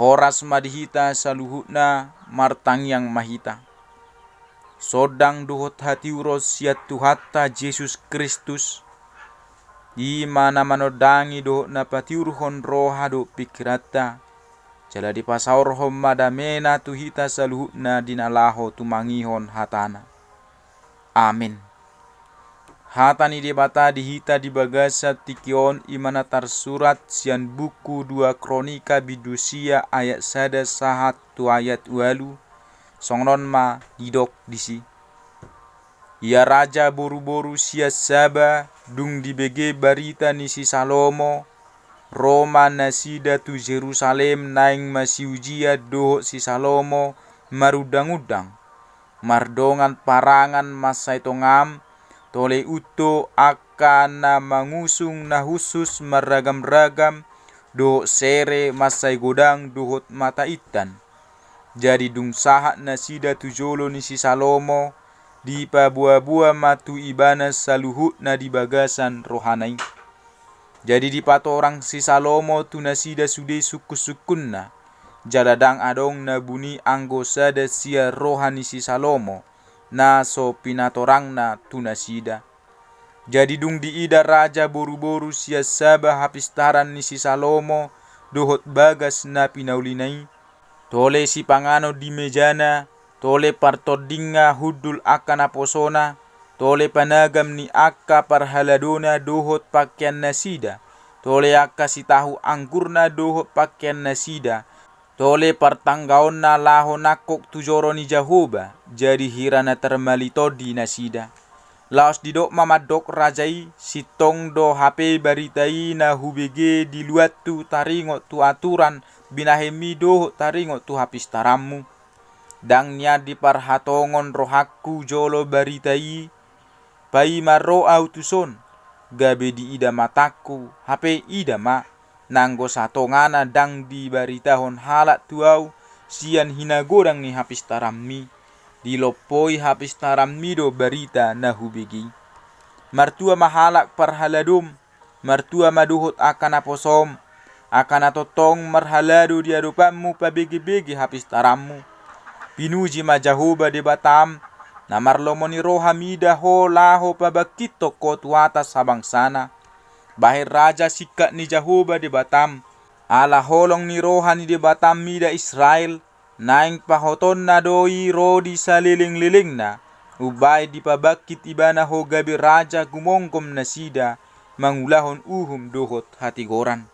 horas madihita saluhutna martang yang mahita. Sodang duhot hati uros siat Tuhatta Yesus Kristus, di mana manodangi dohot na patiurhon roha do pikirata, jala di pasaurhom madamena tuhita saluhutna dinalaho tumangihon hatana. Amin. Hatani debata dihita di bagasa tikion imana tersurat sian buku 2 Kronika bidusia ayat 1 sahat tu ayat 8 songron ma didok disi. Ia raja boru-boru sia saba dung dibege barita ni si Salomo Roma nasida tu Jerusalem naing masiujia doho si Salomo marudang-udang mardongan parangan masai tongam tole uto akan mangusung na khusus meragam-ragam do sere masai godang dohot mata itan. Jadi dung sahat nasida tujolo ni si Salomo di pabua-bua matu ibana saluhut na di bagasan rohanai. Jadi di pato orang si Salomo tu nasida sude suku-sukunna jaladang adong na buni anggo sada sia rohani si Salomo na so pinatorang na tunasida. Jadi dung diida raja boru-boru sia saba hapistaran ni si Salomo dohot bagas na pinaulinai. Tole si pangano di mejana, tole partodinga hudul akan aposona, tole panagam ni akka parhaladona dohot pakaian nasida, tole akka si tahu anggurna dohot pakaian nasida, tole partanggaon na laho nakok tujoro ni Jahoba, jadi hirana termalito di nasida. Laos didok mamadok rajai, sitong do HP baritai na hubege di luat tu taringo tu aturan binahemi doho taringo tu hapis tarammu. Dang nya di parhatongon rohakku jolo baritai, pai maro autuson, gabe di ida mataku, HP ida ma. Nanggo satongana dang di baritahon halak tuau sian hinagodang ni hapis tarammi dilopoi hapis tarammi do barita na hubigi. Martua mahalak parhaladum, martua maduhut akan aposom, akan atotong marhalado di adopanmu pabege-bege hapis tarammu. Pinuji majahoba de batam, na marlomoni rohamida ho laho pabakito ko tuata sabang sana. Bahir raja sikat ni Jahoba di Batam, ala holong ni rohani di Batam mida Israel, naing pahoton na doi rodi saliling-liling na, ubay di pabakit ibana ho gabi raja gumongkom na sida, mangulahon dohot hatigoran,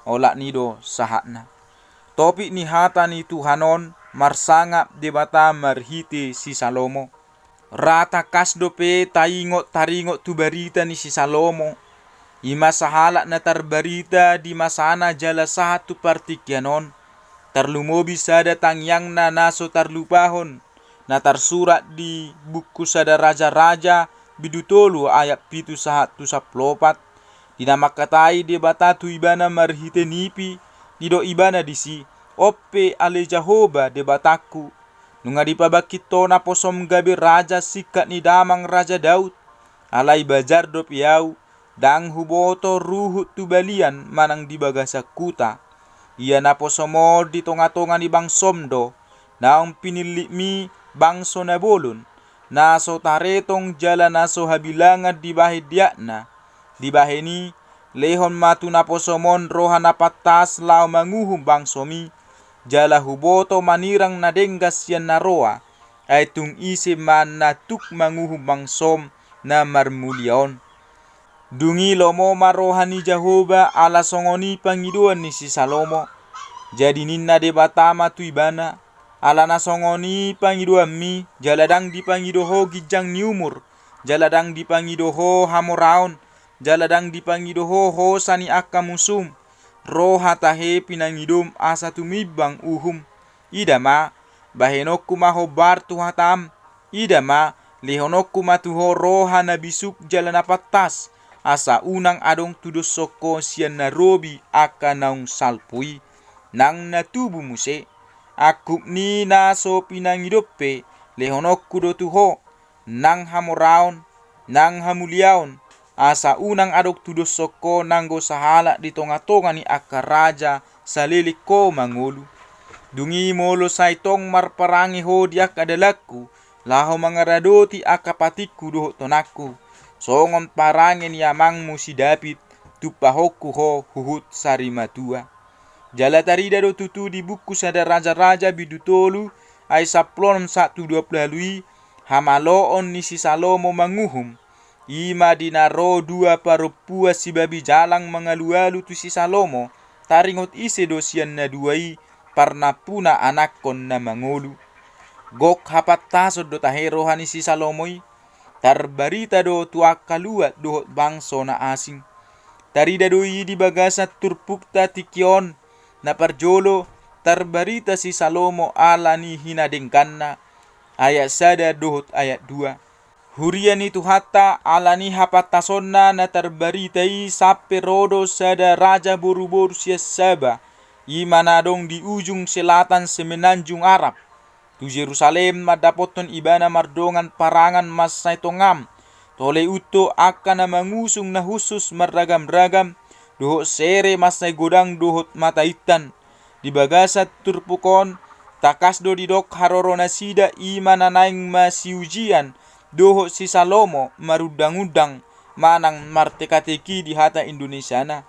olak nido sahatna. Topik ni hata ni Tuhanon, marsangap di Batam marhiti si Salomo. Rata kasdope taringot tu barita ni si Salomo, ima sahalak na tarbarita di masana jala satu partikyanon, tarlumobi sada tangyang na naso tarlupahon, na tarsurat di buku sada raja-raja bidutolu ayat 7:1-10, dinamakatai di batatu ibana marhite nipi, dido ibana disi, oppe ale Jahoba de bataku, nunga di pabakito na posom gabi raja sikat ni damang raja Daud, alai bajar do piau, dang huboto ruhut tu balian manang di bagasa kuta. Ia naposomo di tonga-tonga ni bangsomdo, naong pinilik mi bangso na bolon, naso taretong jala naso habilangat di bahe diakna, di bahe ni lehon matu naposomon roha napatas lao manguhum bangsomi, jala huboto manirang nadenggas yan naroa, ay tung isi man natuk manguhum bangsom na marmuliaon. Dungi lomo marohani Jahoba ala songoni pangiduan ni si Salomo. Jadi ninna de batama tu ibana ala nasongoni pangiduan mi, jaladang dipangidoho gijang ni umur, jaladang dipangidoho hamoraon, jaladang dipangidoho hosani akka musum, roha tahe pinangidum asa tumibang uhum. Idama bahenokku mahobar tu hatam, idama lehonokku matuho roha nabisuk jalana patas, asa unang adong tudos soko sian narobi aka naung salpui nang natubu muse akup ni naso pinangidope lehonokku do tuho nang hamoraon nang hamuliaon asa unang adok tudos soko nanggo sahala di tonga-tonga ni aka raja salilik ko mangulu. Dungi molo saitong marparangi ho diak adalaku, laho mangaradoti akapatiku doho tonaku. Songon parangin yamangmu si David, tupahoku ho huhut sarimatua. Jala tarida do tutu di buku sada raja-raja bidutolu, ay saplon 1:20 hamaloon ni si Salomo manguhum. Ima dinaro 2 si babi jalang mangalu-alu tu si Salomo, taringot ise dosian na duai, parnapuna anak kon na mangolu. Gok hapat tasod do tahero hani si Salomoi, tarbarita do tuak kaluat dohot bangso na asing. Tarida do di bagasat turpukta tikion, na parjolo tarbarita si Salomo ala ni hinadengkanna. Ayat sada dohot ayat 2. Hurian itu hatta ala ni hapat tasonna na tarbaritai sape rodo sada raja boru-boru sia Saba, imanadong di ujung selatan semenanjung Arab. Tu Jerusalem madapoton ibana mardongan parangan mas saitongam, tole uto akan na mangusung na husus marragam-ragam, dohot sere mas say godang dohot mataitan. Di bagasat turpukon, takas do didok haroro na sida imana naing masiujian, dohot si Salomo marudang-udang manang martekateki di hata Indonesia na.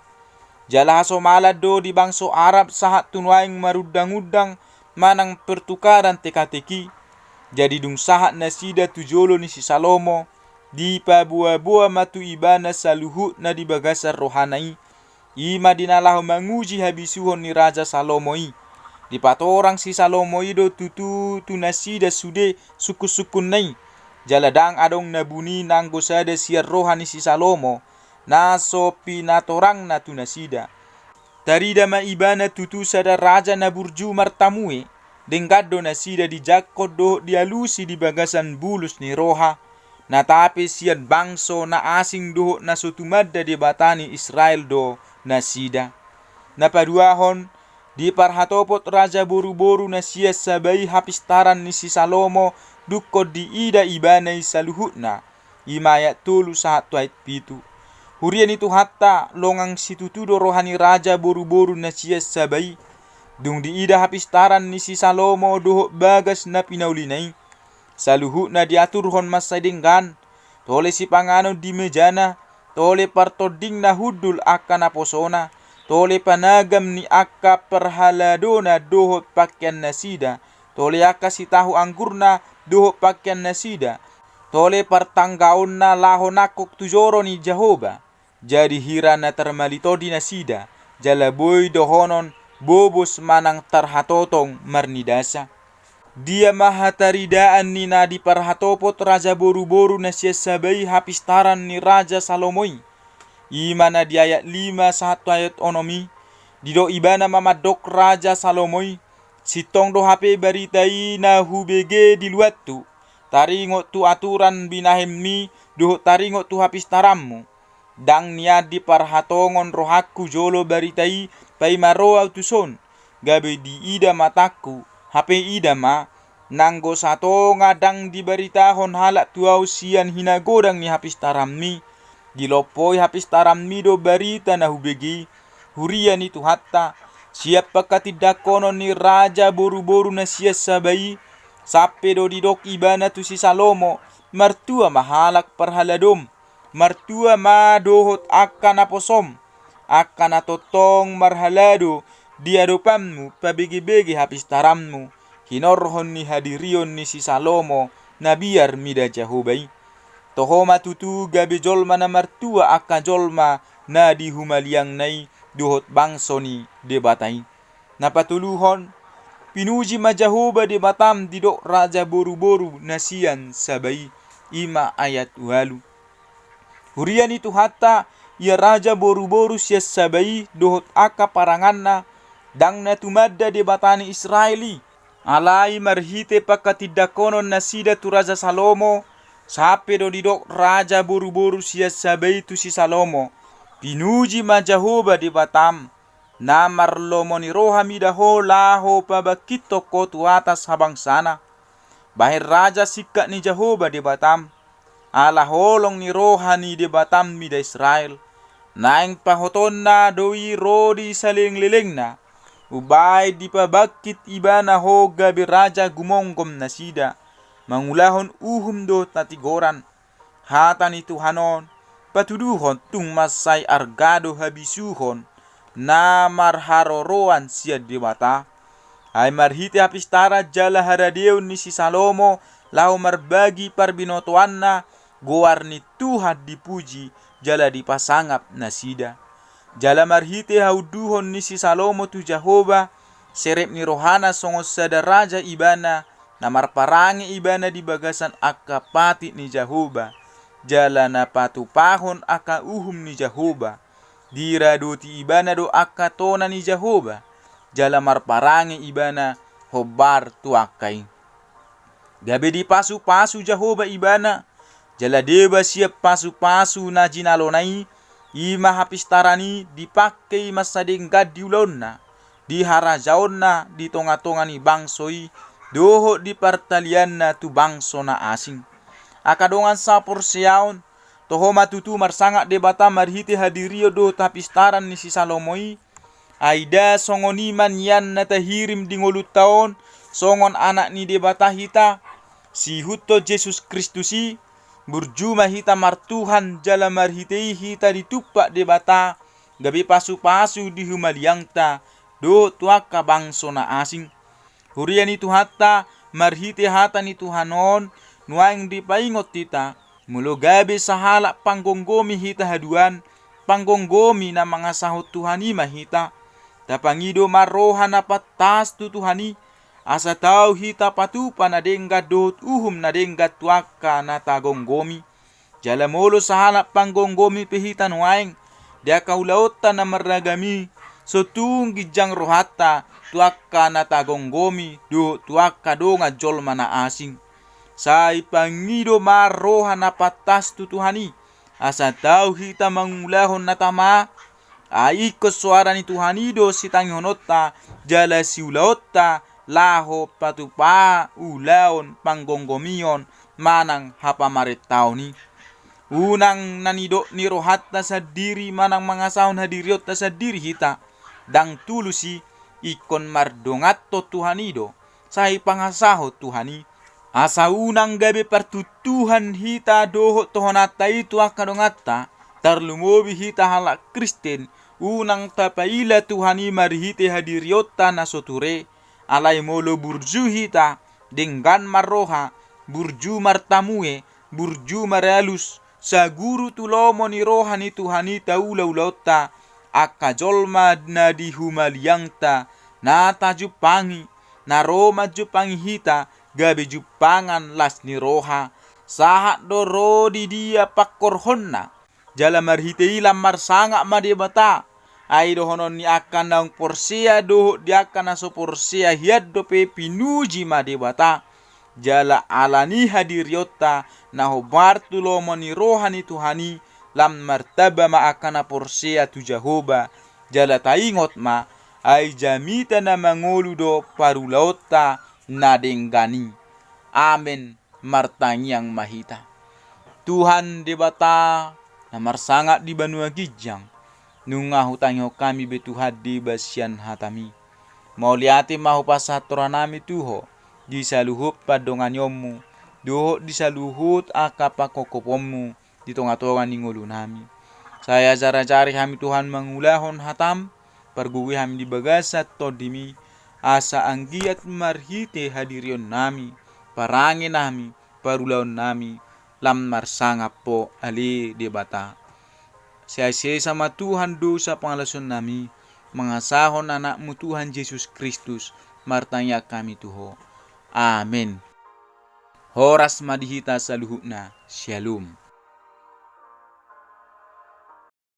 Jalahaso malad do di bangso Arab sahat tunwaing marudang-udang manang pertukaran teka-teki. Jadi dung sahat na sida tujolo ni si Salomo, di pabua-bua matu ibana saluhut na di bagasar rohanai. Ima dinalahu manguji habisuhon ni Raja Salomoi. Di patorang si Salomoi do tutu tunasida sude suku-sukun nai. Jaladang adong nabuni nanggo sada siar rohani si Salomo, na sopi natorang na tunasida. Tarida maibana tutu sada raja na burju martamue, dengkado na sida di jakot do dialusi di bagasan bulus ni roha, na tapi sian bangso na asing do na sotumadda di batani Israel do na sida. Na paduahon, di parhatopot raja boru-boru na siya sabay hapistaran ni si Salomo, dukod di ida ibanay saluhutna, imayat tulu sahat tuait pitu. Hurian itu hatta longang situtudo rohani raja boru-boru na siya sabay, dung di ida hapistaran ni si Salomo doho bagas na pinaulinay. Saluhutna diaturhon masadinggan, tole si pangano di mejana, tole partoding na hudul akka na posona, tole panagam ni akka perhaladona doho pakyan na sida, tole akka si tahu anggurna doho pakyan na sida, tole partanggaon na laho nakok tujoro ni Jehoba. Jadi hira na termalito di nasida, jalaboy dohonon bobos manang tarhatotong marnidasa. Dia mahataridaan ni na di parhatopot raja boru-boru na siya sabay hapistaran ni Raja Salomoi. Ima na di ayat 5 sahat ayat onomi, dido ibana mamadok Raja Salomoi, sitong do hape baritai na hubege diluat tu, taringot tu aturan binahemmi doho taringot tu hapistarammu. Dang niya di parhatongon rohaku jolo baritai pai maro autuson, gabe di ida mataku, hape ida ma, nanggo sato ngadang di baritahon halak tuau sian hinagodang ni hapistarammi, dilopoi hapistarammi do barita na hubegi, hurian itu hatta, siapa katidakonon ni raja boru-boru na siya sabay, sape do didok ibana tu si Salomo, martua mahalak parhaladom, martua madohot akka na posom, akka na totong marhalado, diadopanmu pabigi-bigi hapistarammu, hinorhon ni hadirion ni si Salomo, na biar mida Jahobay. Toho matutu gabe jolma na martua akka jolma na di humaliang nai dohot bangso ni debatay. Napatuluhon, pinuji majahoba de batam didok raja boru-boru na siyan sabay, ima ayat 8. Hurian itu hatta ia raja boru-boru siya sabay dohot aka paranganna, dang na tumadda de batani Israeli, alai marhite pakatidakonon na sida tu Raja Salomo, sape do didok raja boru-boru siya sabay tu si Salomo, pinuji majahoba de batam, na marlomo ni roha midaho laho pabakito ko tu atas habang sana. Bahir raja sikat ni Jehoba de batam, ala holong ni rohani de batam mida Israel, naing pahoton na doi rodi saling liling na, Ubay di pabakit ibana ho gabi raja gumongkom na sida. Mangulahon do tatigoran. Hata ni Tuhanon, patuduhon tung masay argado habisuhon. Na marharoroan siya dewata. Ay marhiti hapistara jala haradeo ni si Salomo. Lau marbagi parbinotoan na. Goar ni Tuhan dipuji jala dipasangap na sida. Jala marhiti hauduhon ni si Salomo tu Jehovah. Serep ni rohana songos sada raja ibana. Na marparangi ibana di bagasan akapati ni Jehovah. Jala na patupahon aka ni Jehovah. Dira doti ibana do aka tona ni Jehovah. Jala marparangi ibana hobar tuakai. Gabe di pasu-pasu Jehovah ibana. Jala deba siap pasu-pasu na jinalonai. Ima hapistarani dipakai masadeng gadiulonna. Di harajaonna di tonga-tonga ni bangsoi. Doho di partalian na tu bangso na asing. Akadongan sapor siaon. Toho matutu marsangak debata marhiti hadirio do tapistaran ni si Salomoi. Aida songoniman yan na tahirim di ngulut taon. Songon anak ni debata hita. Si Huto Jesus Kristusi. Burjuma hita martuhan jala marhitei hita ditupak debata. Gabi pasu-pasu di humaliangta. Do tuaka bangso na asing. Hurian itu hatta marhiti hata ni Tuhanon. Nuaing dipaingot tita. Mulo gabi sahala panggonggomi hita haduan. Panggonggomi na mga sahot Tuhani mahita. Tapangido maroha na patas tu Tuhani. Asa tau hita patupa na dengga dot na dengga tuaka na tagonggomi. Jala molo sahala panggonggomi pihita nuaing. Dia kaulauta na maragami. So tunggijang rohata. Tuaka na tagonggomi. Tuaka do nga jolma na asing. Sa ipangido maroha na patas tu Tuhani. Asa tau hita mangulahon na tama. Aikos suara ni Tuhani do si tanghonota. Jala siulaota. Laho patupa ulaon panggonggomion. Manang hapamarit tao ni. Unang nanido ni rohata sa diri. Manang mga sahon hadiriot na sa diri hita. Dang tulusi ikon mardongat to Tuhanido. Sa ipangasahot Tuhani. Asa unang gabi pertutuhan hita doho tohonata itu akadongata. Tarlumobi hita halak Kristen. Unang tapaila Tuhani marhite hadiriota na soture. Alay molo burju hita. Denggan maroha. Burju martamue. Burju maralus. Sa guru tulomo ni roha ni Tuhani taulaulauta. Akajolma na dihumaliangta. Na tajupangi. Na roma jupangi hita. Gabi jupangan las ni roha. Sahat do rodi dia pakorhonna. Jala marhitei lamar sangak madebata. Ai dohonon ni akan daung porsia doho di akan aso porsia hiad do pe pinuji madebata. Jala alani hadiriota. Na hobar tulomo ni roha ni Tuhani. Lam martaba ma akan porsia tu Jehovah. Jala taingot ma. Ai jamita na mangolu do parulauta. Nadenggani. Amen. Martanyang mahita. Tuhan debata na marsangak di banua gijang. Nunga hutangyo kami betuhad di basian hatami. Mauliati mahu pasatoranami tuho. Di saluhut padonganyomu. Doho di saluhut akapakokopomu. Di tonga-tonga ningulu nami. Saya jara-jari kami Tuhan mangulahon hatam. Pergugui kami di bagasat todimi. Asa anggiat marhite hadirion nami. Parangin nami. Parulaon nami. Lam marsangap po ali debata. Siya sama Tuhan dosa pangalason nami. Mangasahon anakmu Tuhan Yesus Kristus. Martanya kami tuho. Amen. Horas madihita sa luhut na. Shalom.